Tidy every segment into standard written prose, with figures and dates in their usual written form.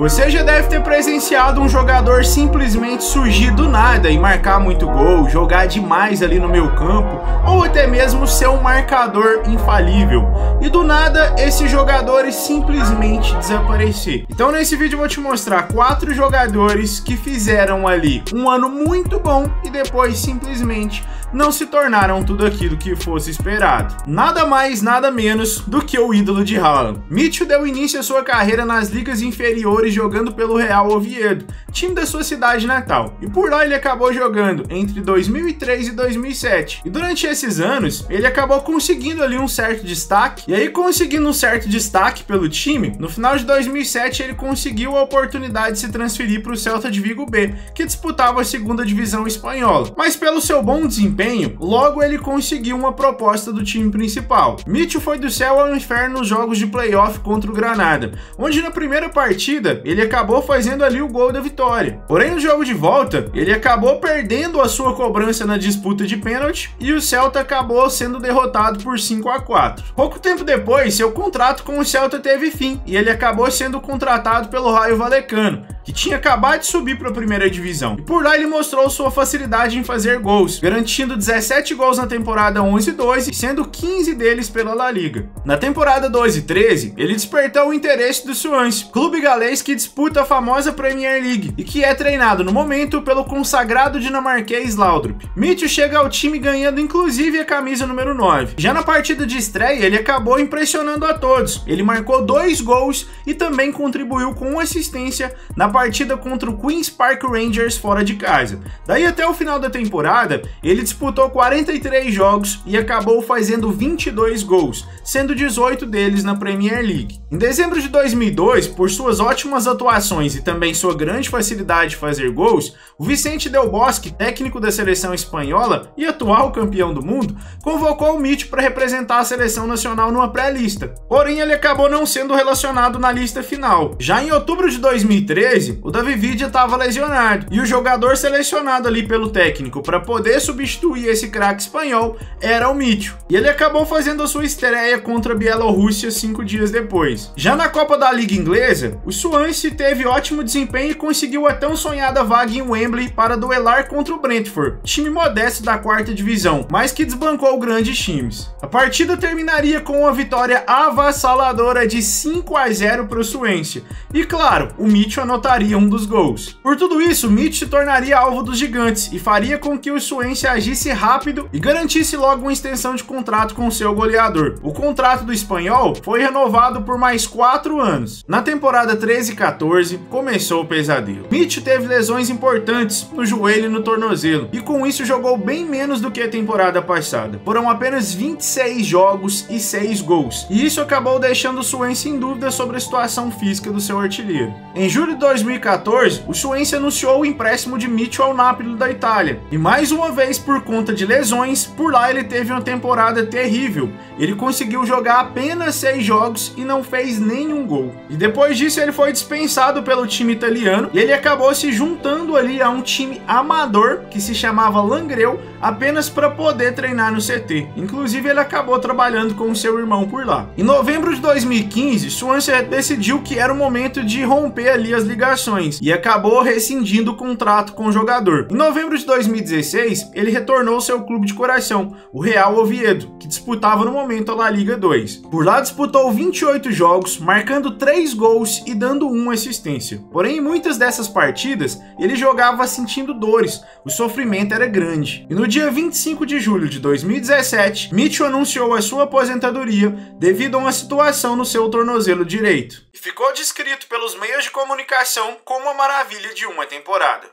Você já deve ter presenciado um jogador simplesmente surgir do nada e marcar muito gol, jogar demais ali no meio campo, ou até mesmo ser um marcador infalível. E do nada, esses jogadores simplesmente desaparecer. Então nesse vídeo eu vou te mostrar 4 jogadores que fizeram ali um ano muito bom e depois simplesmente não se tornaram tudo aquilo que fosse esperado. Nada mais, nada menos do que o ídolo de Haaland. Mício deu início à sua carreira nas ligas inferiores jogando pelo Real Oviedo, time da sua cidade natal. E por lá ele acabou jogando entre 2003 e 2007. E durante esses anos, ele acabou conseguindo ali um certo destaque. E aí, conseguindo um certo destaque pelo time, no final de 2007 ele conseguiu a oportunidade de se transferir para o Celta de Vigo B, que disputava a segunda divisão espanhola. Mas pelo seu bom desempenho, logo ele conseguiu uma proposta do time principal. Mício foi do céu ao inferno nos jogos de playoff contra o Granada, onde na primeira partida ele acabou fazendo ali o gol da vitória. Porém, no jogo de volta, ele acabou perdendo a sua cobrança na disputa de pênalti e o Celta acabou sendo derrotado por 5-4. Pouco tempo depois, seu contrato com o Celta teve fim e ele acabou sendo contratado pelo Rayo Vallecano, que tinha acabado de subir para a primeira divisão. E por lá ele mostrou sua facilidade em fazer gols, garantindo 17 gols na temporada 11-12, sendo 15 deles pela La Liga. Na temporada 12-13, ele despertou o interesse do Swansea, clube galês que disputa a famosa Premier League e que é treinado no momento pelo consagrado dinamarquês Laudrup. Mício chega ao time ganhando inclusive a camisa número 9. Já na partida de estreia, ele acabou impressionando a todos. Ele marcou 2 gols e também contribuiu com uma assistência na partida contra o Queen's Park Rangers fora de casa. Daí até o final da temporada, ele disputou 43 jogos e acabou fazendo 22 gols, sendo 18 deles na Premier League. Em dezembro de 2002, por suas ótimas atuações e também sua grande facilidade de fazer gols, o Vicente Del Bosque, técnico da seleção espanhola e atual campeão do mundo, convocou o Mício para representar a seleção nacional numa pré-lista. Porém, ele acabou não sendo relacionado na lista final. Já em outubro de 2013, o David Villa estava lesionado e o jogador selecionado ali pelo técnico para poder substituir esse craque espanhol era o Mício. E ele acabou fazendo a sua estreia contra a Bielorrússia 5 dias depois. Já na Copa da Liga Inglesa, o Swansea teve ótimo desempenho e conseguiu a tão sonhada vaga em Wembley para duelar contra o Brentford, time modesto da 4ª divisão, mas que desbancou grandes times. A partida terminaria com uma vitória avassaladora de 5-0 para o Swansea. E claro, o Mício anotaria um dos gols. Por tudo isso, o Mício se tornaria alvo dos gigantes e faria com que o Swansea agisse rápido e garantisse logo uma extensão de contrato com seu goleador. O contrato do espanhol foi renovado por mais 4 anos. Na temporada 13-14, começou o pesadelo. Mício teve lesões importantes no joelho e no tornozelo, e com isso jogou bem menos do que a temporada passada. Foram apenas 26 jogos e 6 gols, e isso acabou deixando o Swansea em dúvida sobre a situação física do seu artilheiro. Em julho de 2014, o Swansea anunciou o empréstimo de Mício ao Napoli da Itália, e mais uma vez por conta de lesões, por lá ele teve uma temporada terrível. Ele conseguiu jogar apenas 6 jogos e não fez nenhum gol. E depois disso ele foi dispensado pelo time italiano e ele acabou se juntando ali a um time amador que se chamava Langreu, apenas para poder treinar no CT. Inclusive ele acabou trabalhando com o seu irmão por lá. Em novembro de 2015, Swansea decidiu que era o momento de romper ali as ligações e acabou rescindindo o contrato com o jogador. Em novembro de 2016, ele retornou ao seu clube de coração, o Real Oviedo, que disputava no momento a La Liga 2. Por lá disputou 28 jogos, marcando 3 gols e dando 1 assistência. Porém, em muitas dessas partidas, ele jogava sentindo dores, o sofrimento era grande. E no dia 25 de julho de 2017, Mício anunciou a sua aposentadoria devido a uma situação no seu tornozelo direito. E ficou descrito pelos meios de comunicação como a maravilha de uma temporada.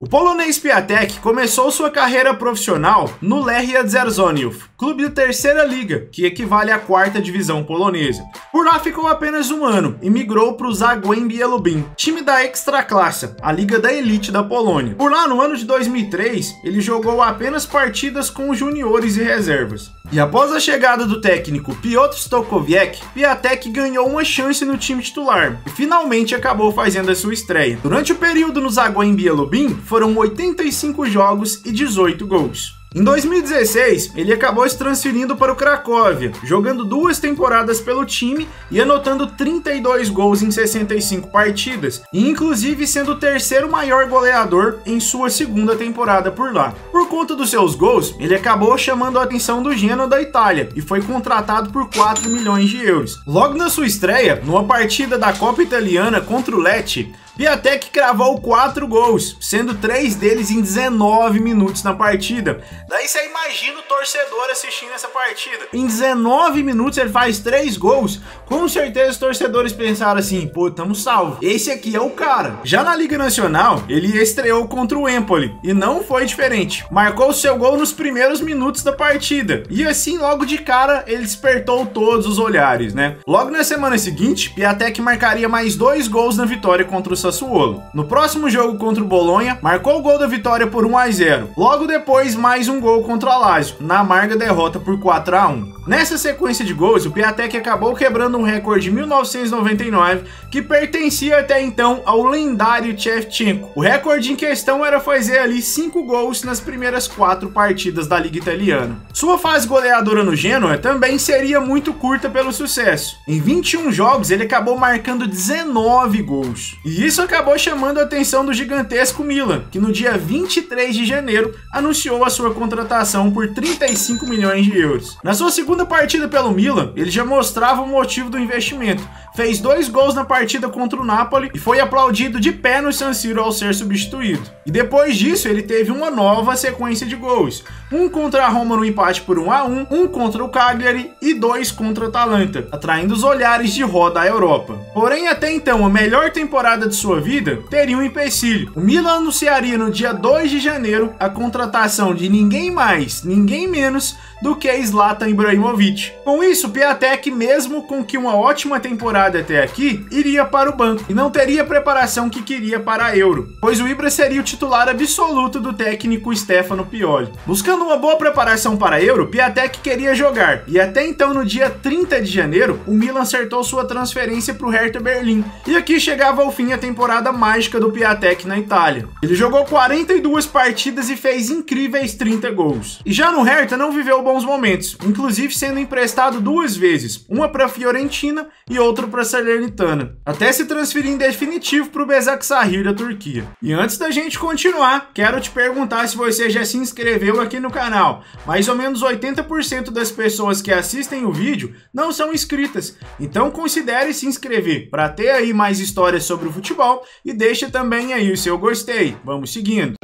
O polonês Piatek começou sua carreira profissional no Lechia Dzierżoniów, clube da 3ª liga, que equivale à 4ª divisão polonesa. Por lá ficou apenas 1 ano e migrou para o Zagłębie Lubin, time da Ekstraklasa, a liga da elite da Polônia. Por lá, no ano de 2003, ele jogou apenas partidas com juniores e reservas. E após a chegada do técnico Piotr Stokowiec, Piatek ganhou uma chance no time titular e finalmente acabou fazendo a sua estreia. Durante o período no Zagłębie Lubin, foram 85 jogos e 18 gols. Em 2016, ele acabou se transferindo para o Cracóvia, jogando 2 temporadas pelo time e anotando 32 gols em 65 partidas, e inclusive sendo o terceiro maior goleador em sua segunda temporada por lá. Por conta dos seus gols, ele acabou chamando a atenção do Genoa da Itália e foi contratado por 4 milhões de euros. Logo na sua estreia, numa partida da Copa Italiana contra o Lecce, Piatek cravou 4 gols, sendo 3 deles em 19 minutos na partida. Daí você imagina o torcedor assistindo essa partida. Em 19 minutos ele faz 3 gols. Com certeza os torcedores pensaram assim, pô, tamo salvo. Esse aqui é o cara. Já na Liga Nacional, ele estreou contra o Empoli e não foi diferente. Marcou seu gol nos primeiros minutos da partida. E assim, logo de cara, ele despertou todos os olhares, né? Logo na semana seguinte, Piatek marcaria mais 2 gols na vitória contra o Sassuolo. No próximo jogo contra o Bolonha, marcou o gol da vitória por 1-0. Logo depois, mais um gol contra o Lazio, na amarga derrota por 4-1. Nessa sequência de gols, o Piatek acabou quebrando um recorde de 1999 que pertencia até então ao lendário Shevchenko. O recorde em questão era fazer ali 5 gols nas primeiras 4 partidas da Liga Italiana. Sua fase goleadora no Genoa também seria muito curta pelo sucesso. Em 21 jogos, ele acabou marcando 19 gols. E isso acabou chamando a atenção do gigantesco Milan, que no dia 23 de janeiro anunciou a sua contratação por 35 milhões de euros. Na sua segunda partida pelo Milan, ele já mostrava o motivo do investimento. Fez 2 gols na partida contra o Napoli e foi aplaudido de pé no San Siro ao ser substituído. E depois disso, ele teve uma nova sequência de gols. Um contra a Roma no empate por 1-1, um contra o Cagliari e 2 contra o Atalanta, atraindo os olhares de roda à Europa. Porém, até então, a melhor temporada de sua vida teria um empecilho. O Milan anunciaria no dia 2 de janeiro a contratação de ninguém mais, ninguém menos do que Zlatan Ibrahimovic. Com isso, Piatek, mesmo com que uma ótima temporada até aqui, iria para o banco e não teria a preparação que queria para a Euro, pois o Ibra seria o titular absoluto do técnico Stefano Pioli. Buscando uma boa preparação para a Euro, Piatek queria jogar, e até então no dia 30 de janeiro, o Milan acertou sua transferência para o Hertha Berlim, e aqui chegava ao fim a temporada mágica do Piatek na Itália. Ele jogou 42 partidas e fez incríveis 30 gols. E já no Hertha não viveu bons momentos, inclusive sendo emprestado 2 vezes, uma para a Fiorentina e outra para a Salernitana, até se transferir em definitivo para o Beşiktaş da Turquia. E antes da gente continuar, quero te perguntar se você já se inscreveu aqui no canal. Mais ou menos 80% das pessoas que assistem o vídeo não são inscritas, então considere se inscrever para ter aí mais histórias sobre o futebol e deixa também aí o seu gostei. Vamos seguindo.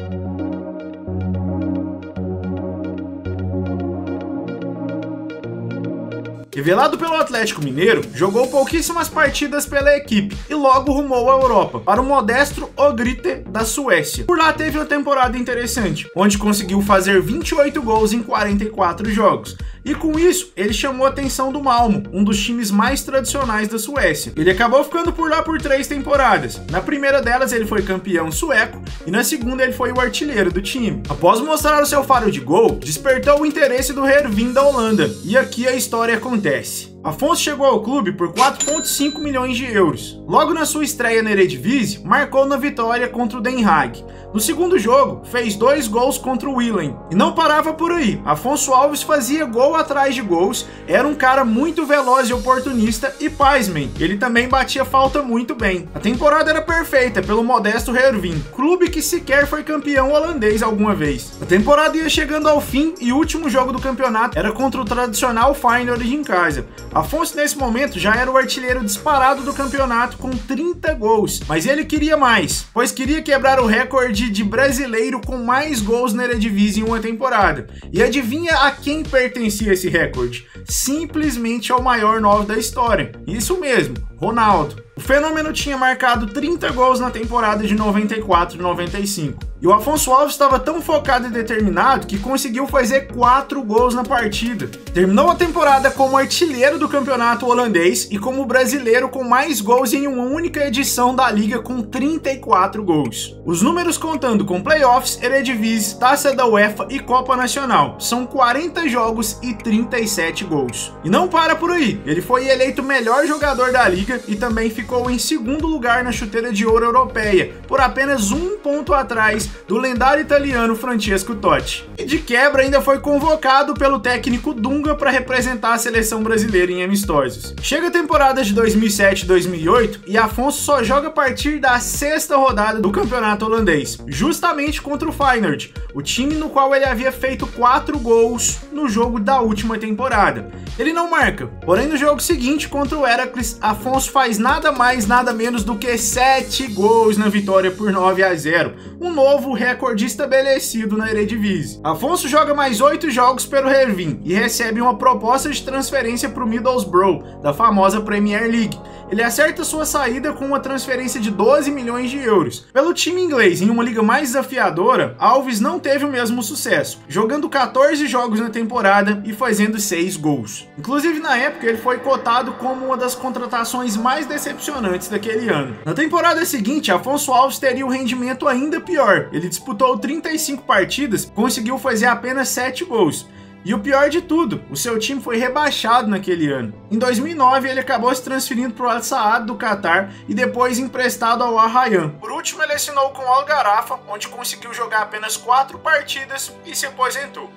Revelado pelo Atlético Mineiro, jogou pouquíssimas partidas pela equipe e logo rumou à Europa, para o modesto Ogryte da Suécia. Por lá teve uma temporada interessante, onde conseguiu fazer 28 gols em 44 jogos. E com isso, ele chamou a atenção do Malmo, um dos times mais tradicionais da Suécia. Ele acabou ficando por lá por 3 temporadas. Na primeira delas, ele foi campeão sueco e na segunda, ele foi o artilheiro do time. Após mostrar o seu faro de gol, despertou o interesse do Heerenveen da Holanda. E aqui a história acontece. Afonso chegou ao clube por 4,5 milhões de euros. Logo na sua estreia na Eredivisie, marcou na vitória contra o Den Haag. No segundo jogo, fez 2 gols contra o Willem. E não parava por aí. Afonso Alves fazia gol atrás de gols, era um cara muito veloz e oportunista e, pasmem, ele também batia falta muito bem. A temporada era perfeita pelo modesto Heerenveen, clube que sequer foi campeão holandês alguma vez. A temporada ia chegando ao fim e o último jogo do campeonato era contra o tradicional Feyenoord em casa. Afonso nesse momento já era o artilheiro disparado do campeonato com 30 gols, mas ele queria mais, pois queria quebrar o recorde de brasileiro com mais gols na Eredivisie em uma temporada. E adivinha a quem pertencia esse recorde? Simplesmente ao maior 9 da história. Isso mesmo, Ronaldo. O fenômeno tinha marcado 30 gols na temporada de 94 e 95. E o Afonso Alves estava tão focado e determinado que conseguiu fazer 4 gols na partida. Terminou a temporada como artilheiro do campeonato holandês e como brasileiro com mais gols em uma única edição da liga com 34 gols. Os números contando com playoffs, Eredivisie, Taça da UEFA e Copa Nacional. São 40 jogos e 37 gols. E não para por aí. Ele foi eleito o melhor jogador da liga e também ficou em segundo lugar na chuteira de ouro europeia, por apenas 1 ponto atrás do lendário italiano Francesco Totti. E de quebra ainda foi convocado pelo técnico Dunga para representar a seleção brasileira em amistosos. Chega a temporada de 2007-2008 e Afonso só joga a partir da 6ª rodada do campeonato holandês, justamente contra o Feyenoord, o time no qual ele havia feito 4 gols no jogo da última temporada. Ele não marca, porém no jogo seguinte contra o Heracles, Afonso faz nada mais nada menos do que 7 gols na vitória por 9-0, um novo recorde estabelecido na Eredivisie. Afonso joga mais 8 jogos pelo Heerenveen e recebe uma proposta de transferência para o Middlesbrough, da famosa Premier League. Ele acerta sua saída com uma transferência de 12 milhões de euros. Pelo time inglês, em uma liga mais desafiadora, Alves não teve o mesmo sucesso, jogando 14 jogos na temporada e fazendo 6 gols. Inclusive, na época, ele foi cotado como uma das contratações mais decepcionantes daquele ano. Na temporada seguinte, Afonso Alves teria um rendimento ainda pior. Ele disputou 35 partidas, conseguiu fazer apenas 7 gols. E o pior de tudo, o seu time foi rebaixado naquele ano. Em 2009, ele acabou se transferindo para o Al Saad do Catar e depois emprestado ao Al Rayyan. Por último, ele assinou com o Al Gharafa, onde conseguiu jogar apenas 4 partidas e se aposentou.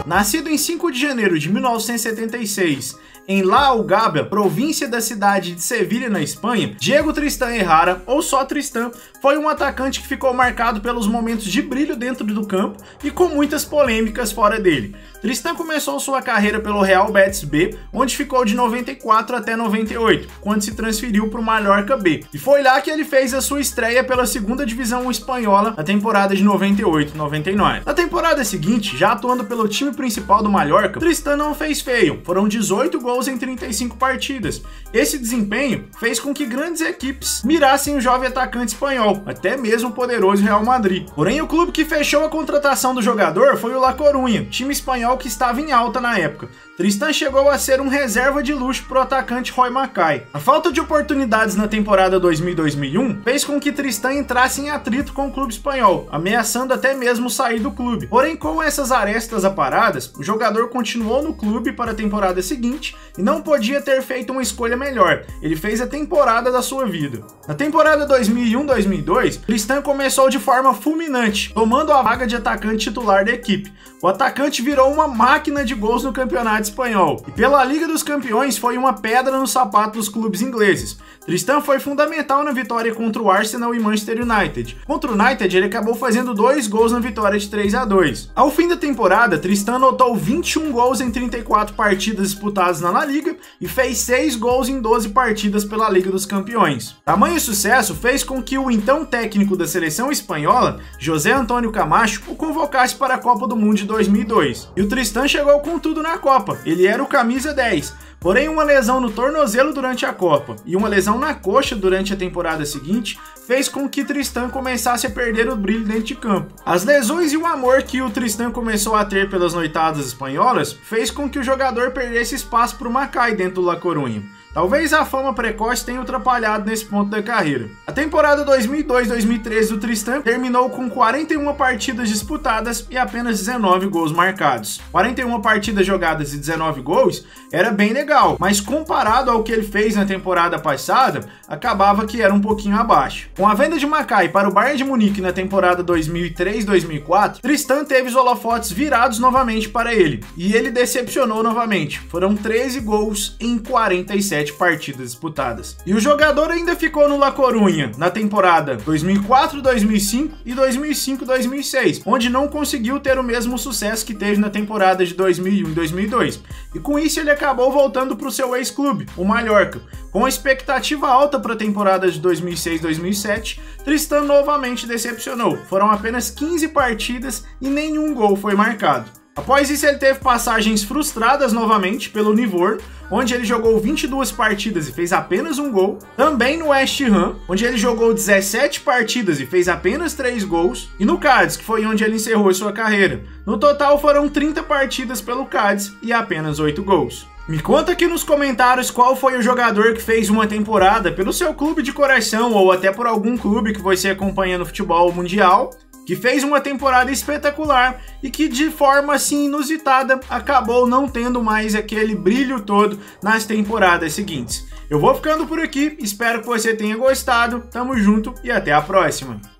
Nascido em 5 de janeiro de 1976, em La Algaba, província da cidade de Sevilha, na Espanha, Diego Tristan Errara, ou só Tristan, foi um atacante que ficou marcado pelos momentos de brilho dentro do campo e com muitas polêmicas fora dele. Tristan começou sua carreira pelo Real Betis B, onde ficou de 94 até 98, quando se transferiu para o Mallorca B. E foi lá que ele fez a sua estreia pela 2ª divisão espanhola na temporada de 98-99. Na temporada seguinte, já atuando pelo time principal do Mallorca, Tristan não fez feio, foram 18 gols em 35 partidas. Esse desempenho fez com que grandes equipes mirassem o jovem atacante espanhol, até mesmo o poderoso Real Madrid. Porém, o clube que fechou a contratação do jogador foi o La Coruña, time espanhol que estava em alta na época. Tristan chegou a ser um reserva de luxo para o atacante Roy Mackay. A falta de oportunidades na temporada 2000-2001 fez com que Tristan entrasse em atrito com o clube espanhol, ameaçando até mesmo sair do clube. Porém, com essas arestas aparadas, o jogador continuou no clube para a temporada seguinte e não podia ter feito uma escolha melhor. Ele fez a temporada da sua vida. Na temporada 2001-2002, Tristan começou de forma fulminante, tomando a vaga de atacante titular da equipe. O atacante virou uma máquina de gols no campeonato espanhol e pela Liga dos Campeões foi uma pedra no sapato dos clubes ingleses. Tristan foi fundamental na vitória contra o Arsenal e Manchester United. Contra o United, ele acabou fazendo 2 gols na vitória de 3-2. Ao fim da temporada, Tristan anotou 21 gols em 34 partidas disputadas na La Liga e fez 6 gols em 12 partidas pela Liga dos Campeões. Tamanho sucesso fez com que o então técnico da seleção espanhola, José Antônio Camacho, o convocasse para a Copa do Mundo de 2002. E o Tristan chegou com tudo na Copa. Ele era o camisa 10. Porém, uma lesão no tornozelo durante a Copa e uma lesão na coxa durante a temporada seguinte fez com que Tristan começasse a perder o brilho dentro de campo. As lesões e o amor que o Tristan começou a ter pelas noitadas espanholas fez com que o jogador perdesse espaço para o Mackay dentro do La Coruña. Talvez a fama precoce tenha atrapalhado nesse ponto da carreira. A temporada 2002-2013 do Tristan terminou com 41 partidas disputadas e apenas 19 gols marcados. 41 partidas jogadas e 19 gols era bem legal, mas comparado ao que ele fez na temporada passada, acabava que era um pouquinho abaixo. Com a venda de Mackay para o Bayern de Munique na temporada 2003-2004, Tristan teve os holofotes virados novamente para ele, e ele decepcionou novamente. Foram 13 gols em 47 partidas disputadas. E o jogador ainda ficou no La Coruña na temporada 2004-2005 e 2005-2006, onde não conseguiu ter o mesmo sucesso que teve na temporada de 2001 e 2002. E com isso ele acabou voltando para o seu ex-clube, o Mallorca. Com a expectativa alta para a temporada de 2006-2007, Tristan novamente decepcionou. Foram apenas 15 partidas e nenhum gol foi marcado. Após isso, ele teve passagens frustradas novamente pelo Livorno, onde ele jogou 22 partidas e fez apenas um gol. Também no West Ham, onde ele jogou 17 partidas e fez apenas 3 gols. E no Cádiz, que foi onde ele encerrou sua carreira. No total, foram 30 partidas pelo Cádiz e apenas 8 gols. Me conta aqui nos comentários qual foi o jogador que fez uma temporada pelo seu clube de coração ou até por algum clube que você acompanha no futebol mundial que fez uma temporada espetacular e que de forma assim inusitada acabou não tendo mais aquele brilho todo nas temporadas seguintes. Eu vou ficando por aqui, espero que você tenha gostado, tamo junto e até a próxima!